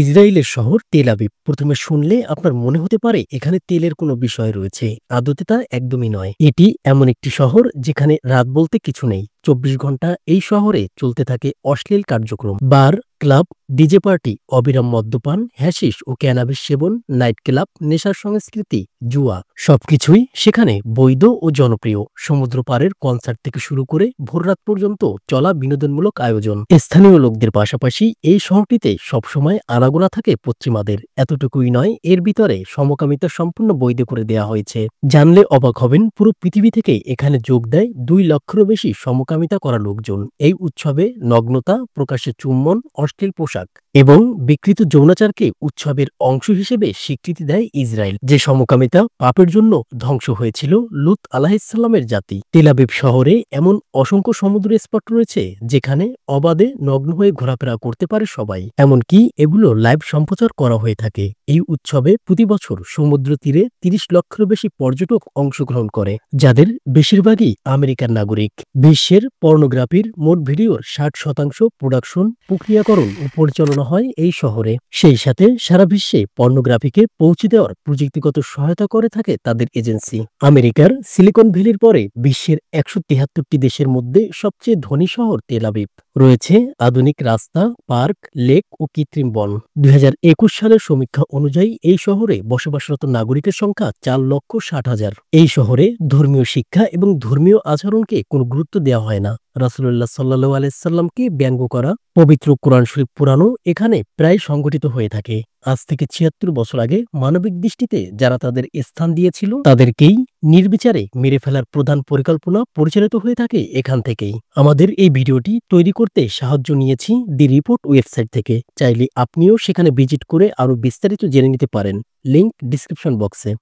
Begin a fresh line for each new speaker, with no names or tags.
ইসরায়েলের শহর Tel Aviv প্রথমে শুনলে আপনার মনে হতে পারে এখানে তেলের কোনো বিষয় রয়েছে। আদতে তা একদমই নয়। এটি এমন একটি শহর যেখানে রাত বলতে কিছু নেই। ২৪ ঘন্টা এই শহরে চলতে থাকে অশ্লীল কার্যক্রম, বার, ক্লাব, ডিজে পার্টি, অবিরাম মদ্যপান, হ্যাশিস ও ক্যানাবিস সেবন, নাইট ক্লাব, নেশার সংস্কৃতি, জুয়া, সবকিছুই সেখানে বৈধ ও জনপ্রিয়। সমুদ্র পাড়ের কনসার্ট থেকে শুরু করে ভোররাত পর্যন্ত চলা বিনোদনমূলক আয়োজন। স্থানীয় লোকদের পাশাপাশি এই শহরটিতে সবসময় আনাগোনা থাকে পশ্চিমাদের। এতটুকুই নয়, এর ভিতরে সমকামিতা সম্পূর্ণ বৈধ করে দেয়া হয়েছে। জানলে অবাক হবেন, পুরো পৃথিবী থেকে এখানে যোগ দেয় ২ লক্ষেরও বেশি সমকামিতা করা লোকজন। এই উৎসবে নগ্নতা, প্রকাশ্যে চুম্বন, অশ্লীল পোশাক এবং বিকৃত যৌনাচারকে উৎসবের অংশ হিসেবে স্বীকৃতি দেয় ইসরায়েল। যে সমকামিতা পাপের জন্য ধ্বংস হয়েছিল লূত আলাইহিসসালামের জাতি। তেল আবিব শহরে এমন অসংখ্য সমুদ্র স্পট রয়েছে যেখানে অবাধে নগ্ন হয়ে ঘোরাফেরা করতে পারে সবাই। এমনকি এগুলো লাইভ সম্প্রচার করা হয়ে থাকে। এই উৎসবে প্রতি বছর সমুদ্র তীরে ৩০ লক্ষেরও বেশি পর্যটক অংশগ্রহণ করে, যাদের বেশিরভাগই আমেরিকার নাগরিক। বিশ্বের পর্নোগ্রাফির মোট ভিডিওর ৬০% প্রোডাকশন, প্রক্রিয়াকরণ ও পরিচালনা হয় এই শহরে। সেই সাথে সারা বিশ্বে পর্নোগ্রাফিকে পৌঁছে দেওয়ার প্রযুক্তিগত সহায়তা করে থাকে তাদের এজেন্সি। আমেরিকার সিলিকন ভ্যালির পরে বিশ্বের ১৭৩টি দেশের মধ্যে সবচেয়ে ধনী শহর তেল আবিব। রয়েছে আধুনিক রাস্তা, পার্ক, লেক ও কৃত্রিম বন। ২০২১ সালের সমীক্ষা অনুযায়ী এই শহরে বসবাসরত নাগরিকের সংখ্যা ৪,৬০,০০০। এই শহরে ধর্মীয় শিক্ষা এবং ধর্মীয় আচরণকে কোনো গুরুত্ব দেওয়া হয় না। রাসূলুল্লাহ সাল্লাল্লাহু আলাইহি সাল্লামকে ব্যঙ্গ করা পবিত্র কোরআন শরীফ পুরানো এখানে প্রায় সংঘটিত হয়ে থাকে। আজ থেকে ৭৬ বছর আগে মানবিক দৃষ্টিতে যারা তাদের স্থান দিয়েছিল তাদেরকেই নির্বিচারে মেরে ফেলার প্রধান পরিকল্পনা পরিচালিত হয়ে থাকে এখান থেকেই। আমাদের এই ভিডিওটি তৈরি করতে সাহায্য নিয়েছি দি রিপোর্ট ওয়েবসাইট থেকে। চাইলে আপনিও সেখানে ভিজিট করে আরো বিস্তারিত জেনে নিতে পারেন। লিংক ডিসক্রিপশন বক্সে।